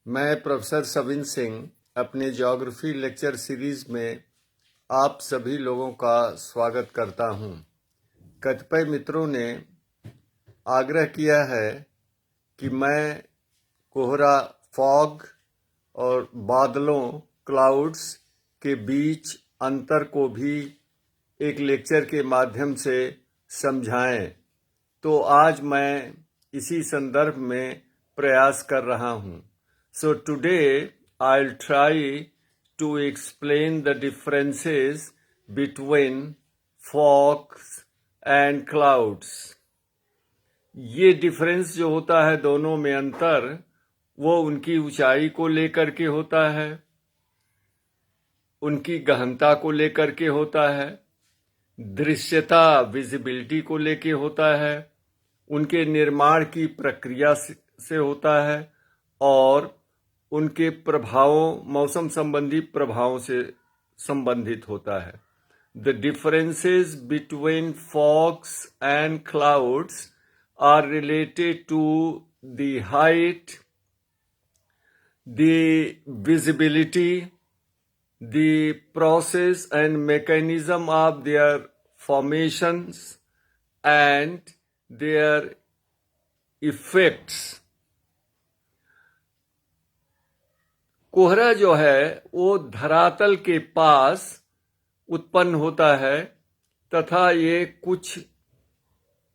मैं प्रोफेसर सविन सिंह अपने geography lecture series में आप सभी लोगों का स्वागत करता हूं। कतिपय मित्रों ने आग्रह किया है कि मैं कोहरा फॉग और बादलों क्लाउड्स के बीच अंतर को भी एक लेक्चर के माध्यम से समझाएं, तो आज मैं इसी संदर्भ में प्रयास कर रहा हूं। So today I'll try to explain the differences between fogs and clouds. ये डिफरेंस जो होता है दोनों में अंतर, वो उनकी ऊंचाई को लेकर के होता है, उनकी गहनता को लेकर के होता है, दृश्यता विजिबिलिटी को लेकर होता है, उनके निर्माण की प्रक्रिया से होता है और उनके प्रभावों, मौसम संबंधी प्रभावों से संबंधित होता है। The differences between fogs and clouds are related to the height, the visibility, the process and mechanism of their formations and their effects. कोहरा जो है वो धरातल के पास उत्पन्न होता है तथा ये कुछ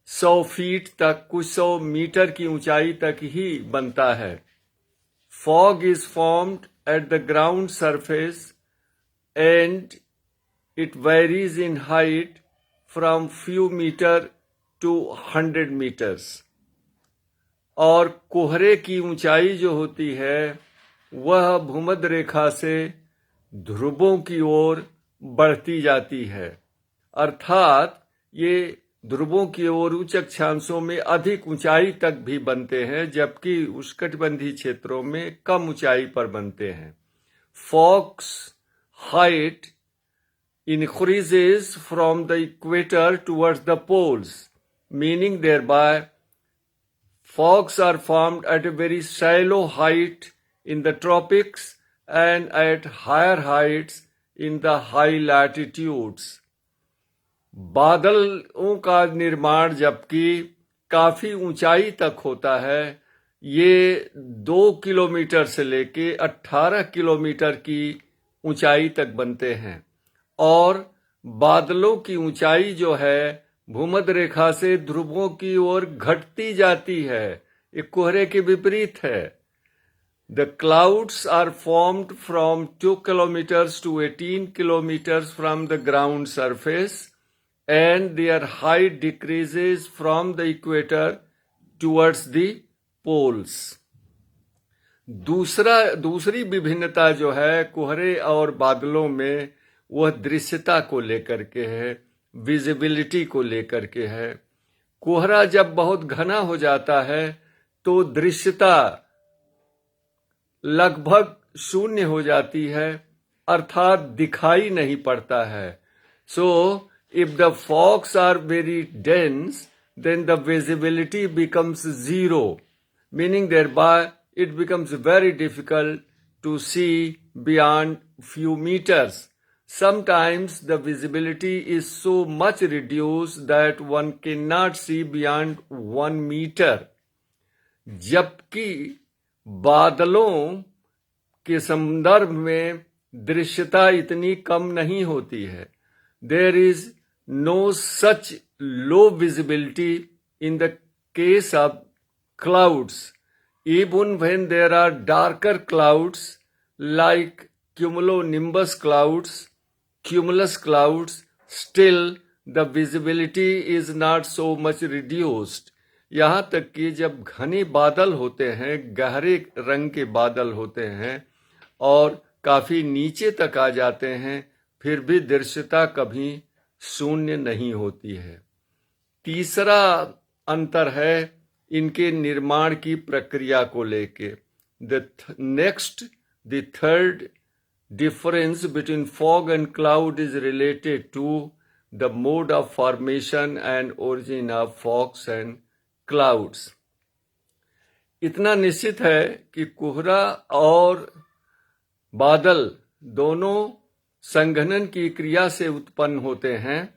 100 फीट तक, कुछ 100 मीटर की ऊंचाई तक ही बनता है। Fog is formed at the ground surface and it varies in height from few metre to 100 metres. और कोहरे की ऊंचाई जो होती है वह भूमध्य रेखा से ध्रुवों की ओर बढ़ती जाती है, अर्थात ये ध्रुवों की ओर उच्च अक्षांशों में अधिक ऊंचाई तक भी बनते हैं, जबकि उष्णकटिबंधीय क्षेत्रों में कम ऊंचाई पर बनते हैं। Fogs height increases from the equator towards the poles, meaning thereby fogs are formed at a very shallow height in the tropics and at higher heights in the high latitudes. बादलों का निर्माण जबकि काफी ऊंचाई तक होता है, ये 2 किलोमीटर से लेके 18 किलोमीटर की ऊंचाई तक बनते हैं और बादलों की ऊंचाई जो है भूमध्य रेखा से ध्रुवों की ओर घटती जाती है। ये कोहरे के विपरीत है। The clouds are formed from 2 kilometers to 18 kilometers from the ground surface and their height decreases from the equator towards the poles. दूसरी विभिन्नता जो है कोहरे और बादलों में, वह दृश्यता को लेकर के है, विजिबिलिटी को लेकर के है। कोहरा जब बहुत घना हो जाता है तो दृश्यता लगभग शून्य हो जाती है, अर्थात दिखाई नहीं पड़ता है। So if the fogs are very dense then the visibility becomes zero, meaning thereby it becomes very difficult to see beyond few meters. Sometimes the visibility is so much reduced that one cannot see beyond 1 meter. जबकि बादलों के संदर्भ में दृश्यता इतनी कम नहीं होती है। There is no such low visibility in the case of clouds. Even when there are darker clouds like cumulonimbus clouds, cumulus clouds, still the visibility is not so much reduced. यहाँ तक कि जब घने बादल होते हैं, गहरे रंग के बादल होते हैं और काफी नीचे तक आ जाते हैं, फिर भी दृश्यता कभी शून्य नहीं होती है। तीसरा अंतर है इनके निर्माण की प्रक्रिया को लेके। The third difference between fog and cloud is related to the mode of formation and origin of fogs and clouds. इतना निश्चित है कि कोहरा और बादल दोनों संघनन की क्रिया से उत्पन्न होते हैं,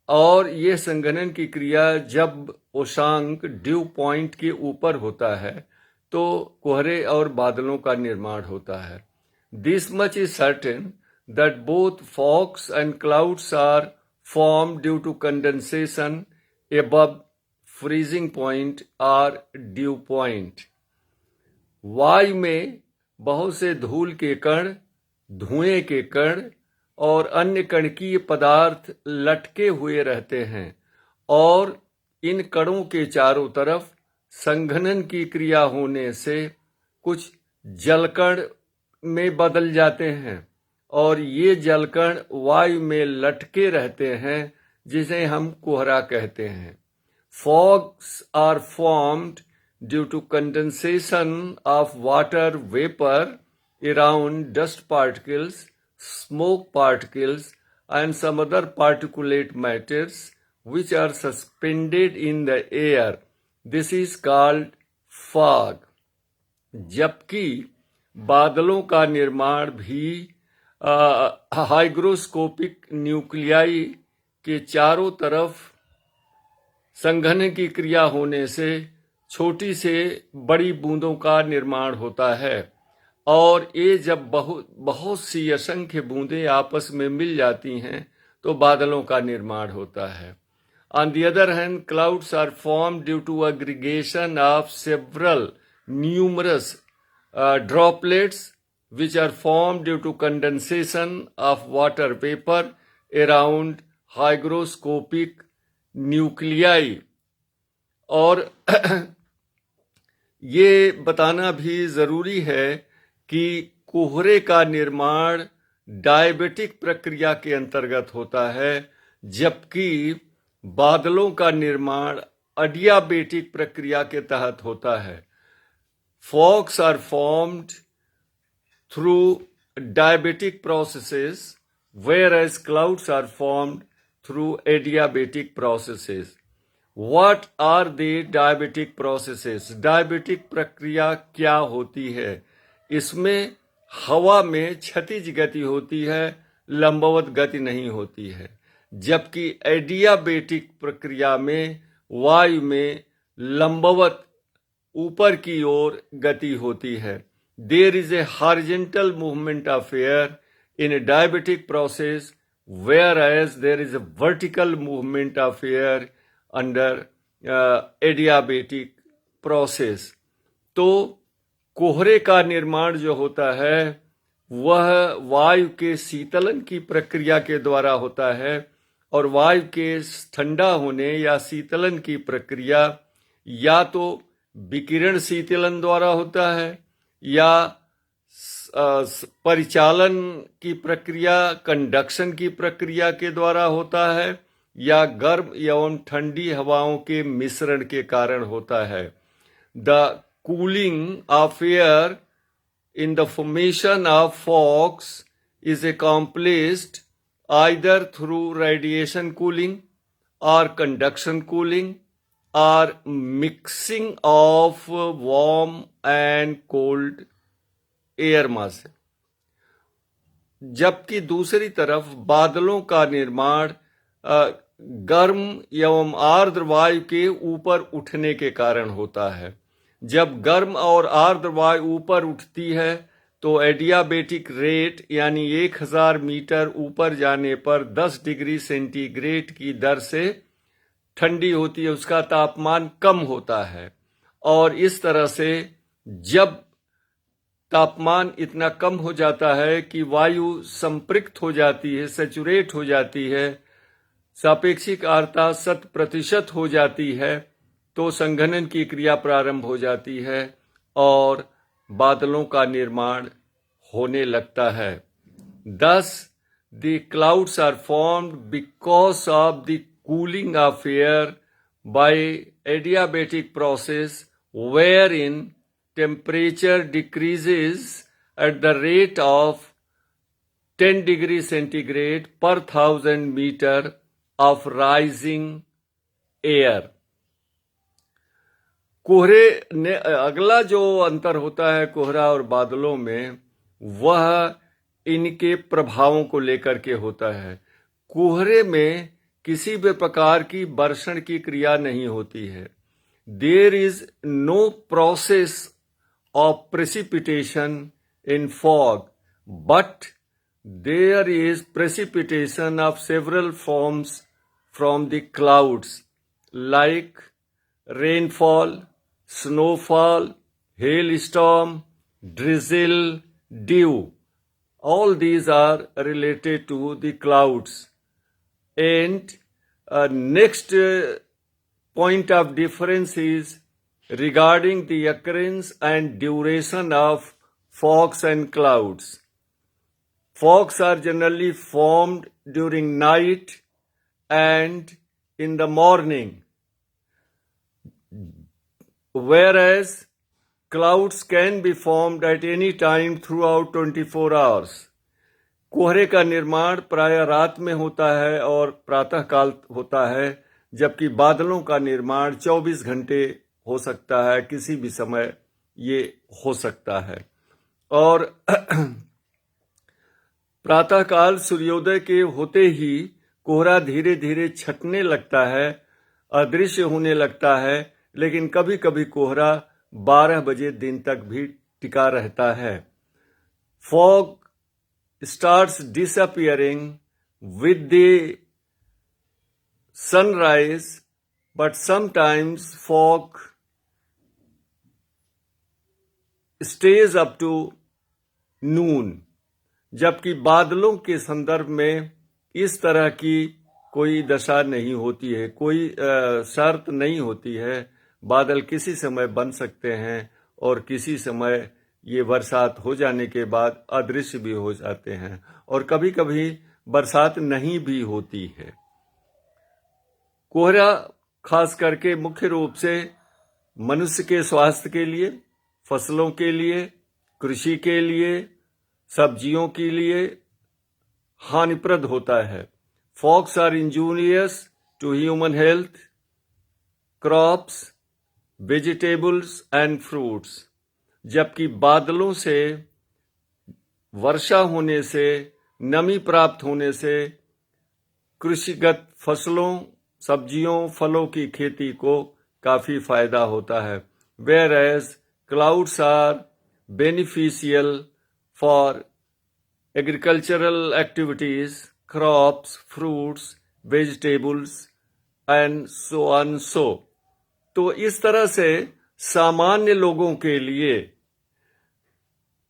और ये संघनन की क्रिया जब उषांक ड्यू पॉइंट के ऊपर होता है तो कोहरे और बादलों का निर्माण होता है. This much is certain that both fogs and clouds are formed due to condensation above freezing point or dew point. वायु में बहुत से धूल के कण, धुएं के कण और अन्य कणकीय पदार्थ लटके हुए रहते हैं, और इन कणों के चारों तरफ संघनन की क्रिया होने से कुछ जलकण में बदल जाते हैं, और ये जलकण वायु में लटके रहते हैं, जिसे हम कोहरा कहते हैं. Fogs are formed due to condensation of water vapor around dust particles, smoke particles, and some other particulate matters which are suspended in the air. This is called fog. जबकि बादलों का निर्माण भी हाइग्रोस्कोपिक न्यूक्लियाई के चारों तरफ संघनन की क्रिया होने से छोटी से बड़ी बूंदों का निर्माण होता है, और ये जब बहुत सी असंख्य बूंदें आपस में मिल जाती हैं तो बादलों का निर्माण होता है. On the other hand, clouds are formed due to aggregation of several numerous droplets which are formed due to condensation of water vapor around hygroscopic nuclei. और ये बताना भी जरूरी है कि कोहरे का निर्माण डायबेटिक प्रक्रिया के अंतर्गत होता है, जबकि बादलों का निर्माण अडियाबेटिक प्रक्रिया के तहत होता है. Fogs are formed through diabetic processes, whereas clouds are formed through adiabatic processes. What are the diabetic processes? Diabetic प्रक्रिया क्या होती है? इसमें हवा में क्षैतिज गति होती है, लंबवत गति नहीं होती है, जबकि एडियाबेटिक प्रक्रिया में वायु में लंबवत ऊपर की ओर गति होती है. There is a horizontal movement of air in a diabetic process, whereas there is a vertical movement of air under adiabatic process. तो कोहरे का निर्माण जो होता है वह वायु के शीतलन की प्रक्रिया के द्वारा होता है, और वायु के ठंडा होने या शीतलन की प्रक्रिया या तो विकिरण शीतलन द्वारा होता है, या परिचालन की प्रक्रिया कंडक्शन की प्रक्रिया के द्वारा होता है, या गर्म एवं ठंडी हवाओं के मिश्रण के कारण होता है. The cooling of air in the formation of fogs is accomplished either through radiation cooling or conduction cooling or mixing of warm and cold air mass. जबकि दूसरी तरफ बादलों का निर्माण गर्म एवं आर्द्र वायु के ऊपर उठने के कारण होता है. जब गर्म और आर्द्र वायु ऊपर उठती है तो एडियाबेटिक रेट यानी 1000 मीटर ऊपर जाने पर 10 डिग्री सेंटीग्रेड की दर से ठंडी होती है, उसका तापमान कम होता है. और इस तरह से जब तापमान इतना कम हो जाता है कि वायु संपृक्त हो जाती है, सैचुरेट हो जाती है, सापेक्षिक आर्द्रता 100% हो जाती है, तो संघनन की क्रिया प्रारंभ हो जाती है और बादलों का निर्माण होने लगता है. Thus, the clouds are formed because of the cooling of air by adiabatic process, wherein temperature decreases at the rate of 10 degrees centigrade per 1000 meter of rising air. कोहरे ने अगला जो अंतर होता है कोहरा और बादलों में, वह इनके प्रभावों को लेकर के होता है। कोहरे में किसी भी प्रकार की वर्षण की क्रिया नहीं होती है। There is no process of precipitation in fog, but there is precipitation of several forms from the clouds like rainfall, snowfall, hailstorm, drizzle, dew. All these are related to the clouds. And next point of difference is regarding the occurrence and duration of fogs and clouds. Fogs are generally formed during night and in the morning, whereas clouds can be formed at any time throughout 24 hours. कोहरे का निर्माण प्रायः रात में होता है और प्रातः काल होता है, जबकि बादलों का निर्माण 24 घंटे हो सकता है, किसी भी समय ये हो सकता है। और प्रातः काल सूर्योदय के होते ही कोहरा धीरे धीरे छटने लगता है, अदृश्य होने लगता है, लेकिन कभी कभी कोहरा 12 बजे दिन तक भी टिका रहता है। Fog starts disappearing with the sunrise, but sometimes fog stays up to noon, जबकि बादलों के संदर्भ में इस तरह की कोई दशा नहीं होती है, कोई शर्त नहीं होती है। बादल किसी समय बन सकते हैं और किसी समय ये बरसात हो जाने के बाद अदृश्य भी हो जाते हैं, और कभी कभी बरसात नहीं भी होती है। कोहरा खास करके मुख्य रूप से मनुष्य के स्वास्थ्य के लिए, फसलों के लिए, कृषि के लिए, सब्जियों के लिए हानिप्रद होता है। Fogs are injurious to human health, crops, vegetables and fruits. जबकि बादलों से, वर्षा होने से, नमी प्राप्त होने से कृषिगत फसलों, सब्जियों, फलों की खेती को काफी फायदा होता है। Whereas clouds are beneficial for agricultural activities, crops, fruits, vegetables and so on so. तो इस तरह से सामान्य लोगों के लिए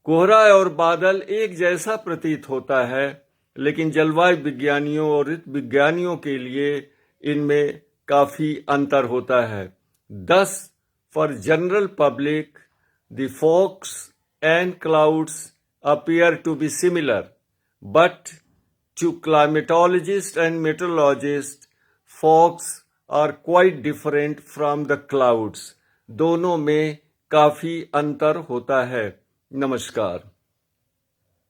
कोहरा और बादल एक जैसा प्रतीत होता है, लेकिन जलवायु विज्ञानियों और ऋतु विज्ञानियों के लिए इनमें काफी अंतर होता है। Thus, for general public, the fogs and clouds appear to be similar, but to climatologists and meteorologists, fogs are quite different from the clouds. दोनों में काफी अंतर होता है। नमस्कार।